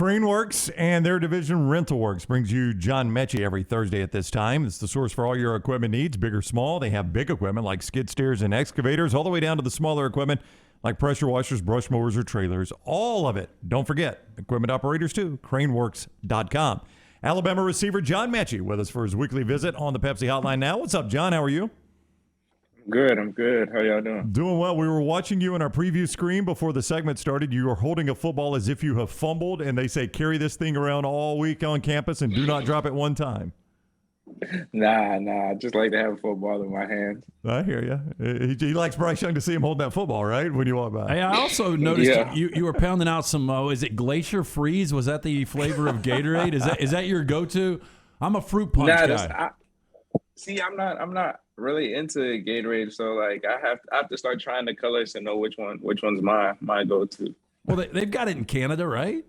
CraneWorks and their division RentalWorks brings you John Metchie every Thursday at this time. It's the source for all your equipment needs, big or small. They have big equipment like skid steers and excavators, all the way down to the smaller equipment like pressure washers, brush mowers, or trailers. All of it. Don't forget, equipment operators too, craneworks.com. Alabama receiver John Metchie with us for his weekly visit on the Pepsi Hotline now. What's up, John? How are you? Good. I'm good. How y'all doing? Doing well. We were watching you in our preview screen before the segment started. You are holding a football as if you have fumbled, and they say carry this thing around all week on campus and do not drop it one time. Nah. I just like to have a football in my hands. I hear you. He likes Bryce Young to see him holding that football, right, when you walk by. Hey, I also noticed you were pounding out some, is it Glacier Freeze? Was that the flavor of Gatorade? Is that your go-to? I'm a fruit punch guy. I'm not really into Gatorade, so like I have to start trying the colors to know which one's my go-to. Well, they've got it in Canada, right?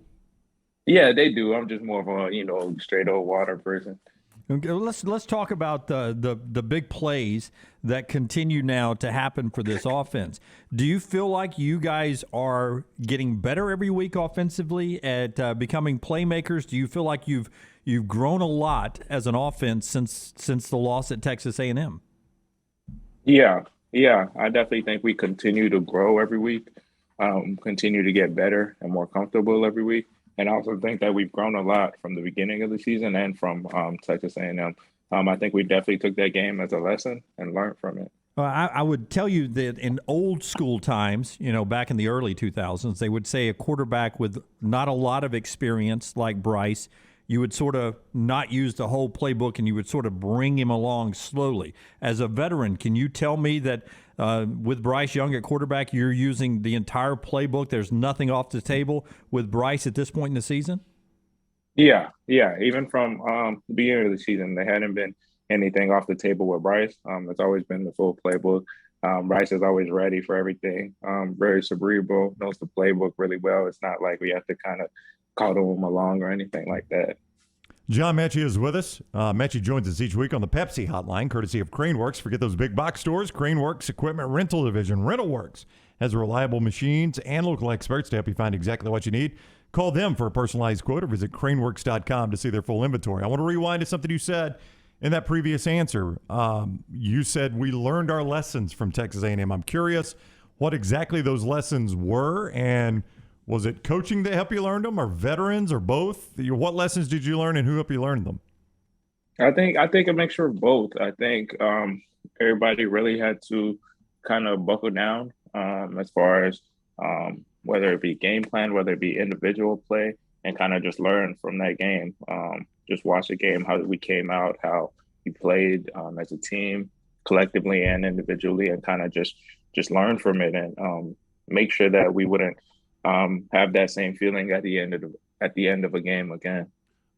Yeah, they do. I'm just more of a straight old water person. Okay, let's talk about the big plays that continue now to happen for this offense. Do you feel like you guys are getting better every week offensively at becoming playmakers? Do you feel like you've grown a lot as an offense since the loss at Texas A&M? Yeah. I definitely think we continue to grow every week, continue to get better and more comfortable every week. And I also think that we've grown a lot from the beginning of the season and from Texas A&M. I think we definitely took that game as a lesson and learned from it. I would tell you that in old school times, back in the early 2000s, they would say a quarterback with not a lot of experience like Bryce, you would sort of not use the whole playbook and you would sort of bring him along slowly. As a veteran, can you tell me that with Bryce Young at quarterback, you're using the entire playbook? There's nothing off the table with Bryce at this point in the season? Yeah. Even from the beginning of the season, there hadn't been anything off the table with Bryce. It's always been the full playbook. Bryce is always ready for everything. Very cerebral, knows the playbook really well. It's not like we have to kind of coddle him along or anything like that. John Metchie is with us. Metchie joins us each week on the Pepsi Hotline, courtesy of CraneWorks. Forget those big box stores. CraneWorks Equipment Rental Division, RentalWorks, has reliable machines and local experts to help you find exactly what you need. Call them for a personalized quote or visit craneworks.com to see their full inventory. I want to rewind to something you said in that previous answer. You said we learned our lessons from Texas A&M. I'm curious what exactly those lessons were, and was it coaching that helped you learn them, or veterans, or both? What lessons did you learn, and who helped you learn them? I think a mixture of both. I think everybody really had to kind of buckle down as far as whether it be game plan, whether it be individual play, and kind of just learn from that game. Just watch the game, how we came out, how we played as a team, collectively and individually, and kind of just learn from it and make sure that we wouldn't have that same feeling at the end of a game again.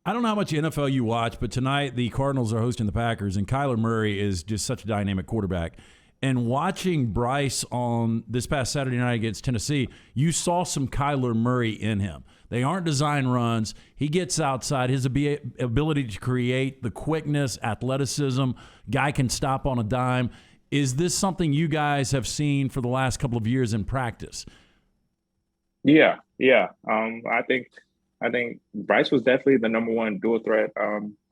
I don't know how much NFL you watch, but tonight the Cardinals are hosting the Packers, and Kyler Murray is just such a dynamic quarterback. And watching Bryce on this past Saturday night against Tennessee, you saw some Kyler Murray in him. They aren't design runs. He gets outside. His ability to create, the quickness, athleticism, guy can stop on a dime. Is this something you guys have seen for the last couple of years in practice? Yeah. I think Bryce was definitely the number one dual threat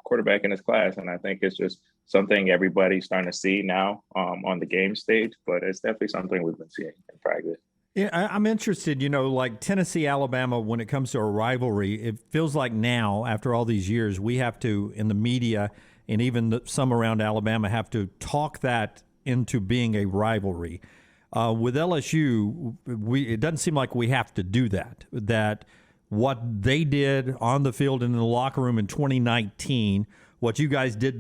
quarterback in his class, and I think it's just something everybody's starting to see now on the game stage. But it's definitely something we've been seeing in practice. Yeah, I'm interested, like Tennessee, Alabama, when it comes to a rivalry, it feels like now, after all these years, we have to, in the media and even some around Alabama, have to talk that into being a rivalry. With LSU, it doesn't seem like we have to do that. That what they did on the field and in the locker room in 2019, what you guys did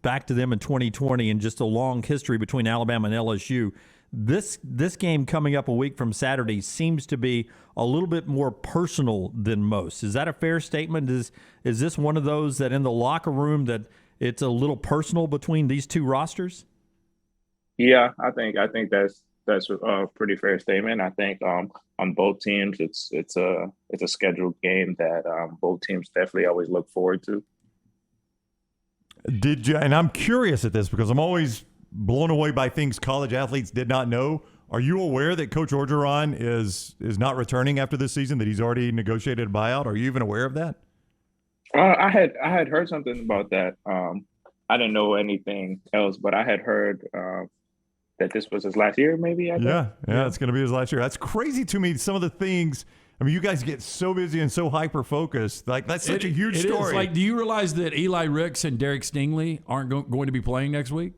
back to them in 2020, and just a long history between Alabama and LSU. This game coming up a week from Saturday seems to be a little bit more personal than most. Is that a fair statement? Is this one of those that in the locker room that it's a little personal between these two rosters? Yeah, I think that's a pretty fair statement. I think on both teams, it's a scheduled game that both teams definitely always look forward to. Did you? And I'm curious at this because I'm always blown away by things college athletes did not know Are you aware that Coach Orgeron is not returning after this season? That he's already negotiated a buyout? Are you even aware of that? I had heard something about that. I didn't know anything else, but I had heard that this was his last year, maybe. I think. Yeah, it's going to be his last year. That's crazy to me. Some of the things. I mean, you guys get so busy and so hyper focused. Like that's such a huge story. Is. Like, do you realize that Eli Ricks and Derek Stingley aren't going to be playing next week?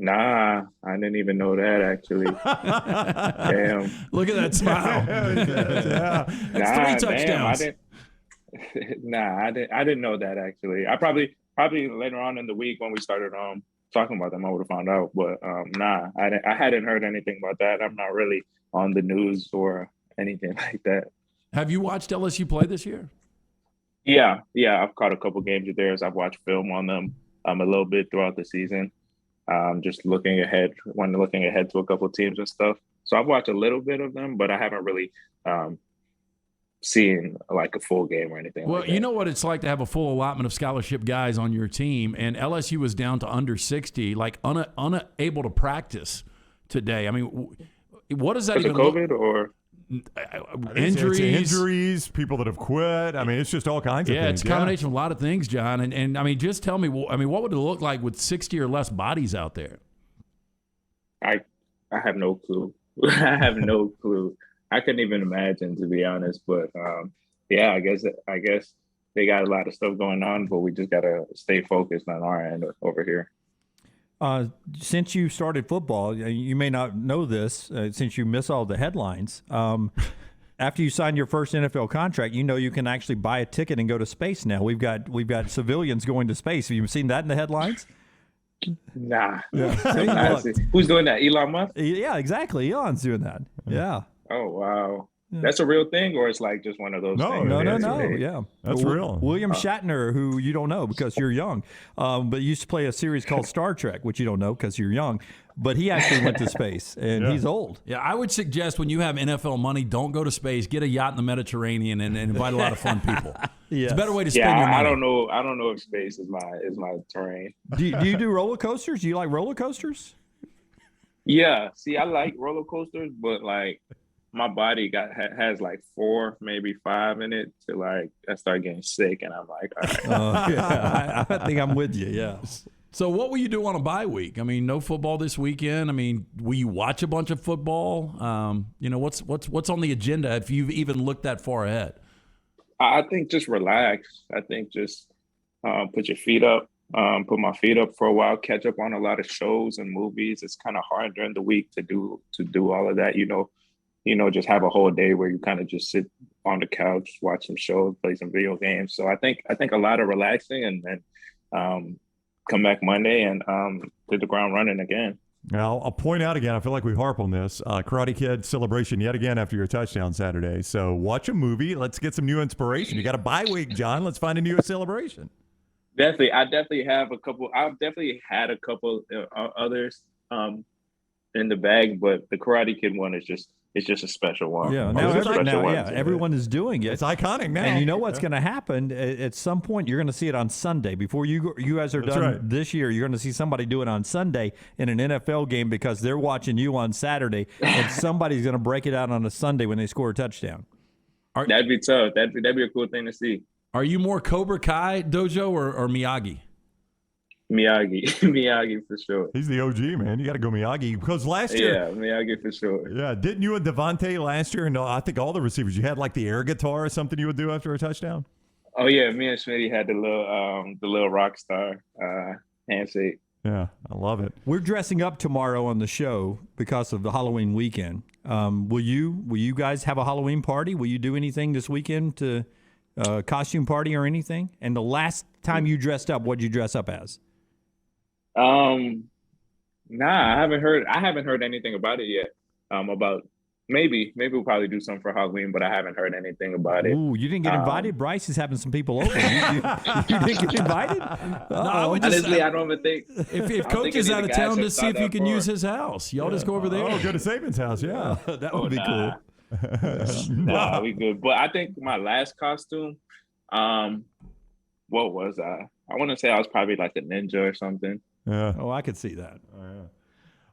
Nah, I didn't even know that actually. Damn. Look at that smile. That's 3 touchdowns. I didn't know that actually. I probably later on in the week when we started talking about them, I would have found out. But I hadn't heard anything about that. I'm not really on the news or anything like that. Have you watched LSU play this year? Yeah. I've caught a couple games of theirs. I've watched film on them a little bit throughout the season. Just looking ahead to a couple teams and stuff. So I've watched a little bit of them, but I haven't really seen like a full game or anything. Well, like that. you know what it's like to have a full allotment of scholarship guys on your team, and LSU was down to under 60, like unable to practice today. I mean, what does that even COVID or injuries, people that have quit? I mean, it's just all kinds of things. Yeah, it's a combination of a lot of things, John. And I mean, just tell me, what would it look like with 60 or less bodies out there? I have no clue. I have no clue. I couldn't even imagine, to be honest. But I guess they got a lot of stuff going on, but we just gotta stay focused on our end over here. Since you started football, you may not know this since you miss all the headlines. After you sign your first NFL contract, you can actually buy a ticket and go to space now. We've got civilians going to space. Have you seen that in the headlines? Nah. Yeah. Who's doing that? Elon Musk? Yeah, exactly. Elon's doing that. Yeah. Oh, wow. Yeah. That's a real thing, or it's like just one of those things? No. Yeah. That's real. William Shatner, who you don't know because you're young, but used to play a series called Star Trek, which you don't know because you're young. But he actually went to space, and he's old. Yeah, I would suggest when you have NFL money, don't go to space. Get a yacht in the Mediterranean and invite a lot of fun people. It's a better way to spend your money. I don't know if space is my terrain. Do you do roller coasters? Do you like roller coasters? Yeah. See, I like roller coasters, but like my body has like 4, maybe 5 in it to like I start getting sick, and I'm like, all right. I think I'm with you. Yeah. So what will you do on a bye week? I mean, no football this weekend. I mean, will you watch a bunch of football? What's on the agenda if you've even looked that far ahead? I think just relax. I think just put your feet up, put my feet up for a while, catch up on a lot of shows and movies. It's kind of hard during the week to do all of that, just have a whole day where you kind of just sit on the couch, watch some shows, play some video games. So I think a lot of relaxing, and then come back Monday and hit the ground running again. Now, I'll point out again, I feel like we harp on this, Karate Kid celebration yet again after your touchdown Saturday. So watch a movie. Let's get some new inspiration. You got a bye week, John. Let's find a new celebration. Definitely. I've definitely had a couple others in the bag, but the Karate Kid one is just a special one. Yeah, everyone is doing it. It's iconic now. And you know what's going to happen? At some point, you're going to see it on Sunday. Before you guys are done this year, you're going to see somebody do it on Sunday in an NFL game because they're watching you on Saturday, and somebody's going to break it out on a Sunday when they score a touchdown. That'd be tough. That'd be a cool thing to see. Are you more Cobra Kai dojo or Miyagi? Miyagi for sure. He's the OG, man. You got to go Miyagi because last year. Yeah, Miyagi for sure. Yeah, didn't you and Devontae last year? And I think all the receivers, you had like the air guitar or something you would do after a touchdown. Oh yeah, me and Schmitty had the little rock star handshake. Yeah, I love it. We're dressing up tomorrow on the show because of the Halloween weekend. Will you guys have a Halloween party? Will you do anything this weekend to costume party or anything? And the last time you dressed up, what did you dress up as? Nah, I haven't heard anything about it yet. About maybe we'll probably do something for Halloween, but I haven't heard anything about it. Ooh, you didn't get invited? Bryce is having some people over. You didn't get invited? Honestly, I don't even think. If Coach is out of town, just see if you can use his house. Y'all just go over there. Oh, go to Saban's house, yeah. That would be cool. Nah, we good. But I think my last costume, what was I? I want to say I was probably like a ninja or something. Yeah. Oh, I could see that. Oh, yeah.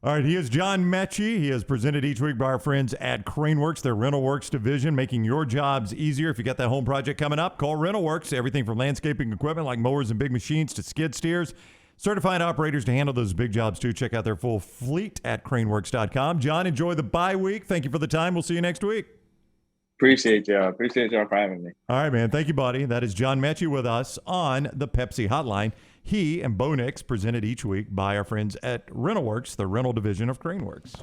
All right, he is John Metchie. He is presented each week by our friends at CraneWorks, their RentalWorks division, making your jobs easier. If you got that home project coming up, call RentalWorks. Everything from landscaping equipment like mowers and big machines to skid steers. Certified operators to handle those big jobs, too. Check out their full fleet at craneworks.com. John, enjoy the bye week. Thank you for the time. We'll see you next week. Appreciate y'all. Appreciate y'all for having me. All right, man. Thank you, buddy. That is John Metchie with us on the Pepsi Hotline. He and Bo Nix presented each week by our friends at RentalWorks, the rental division of CraneWorks.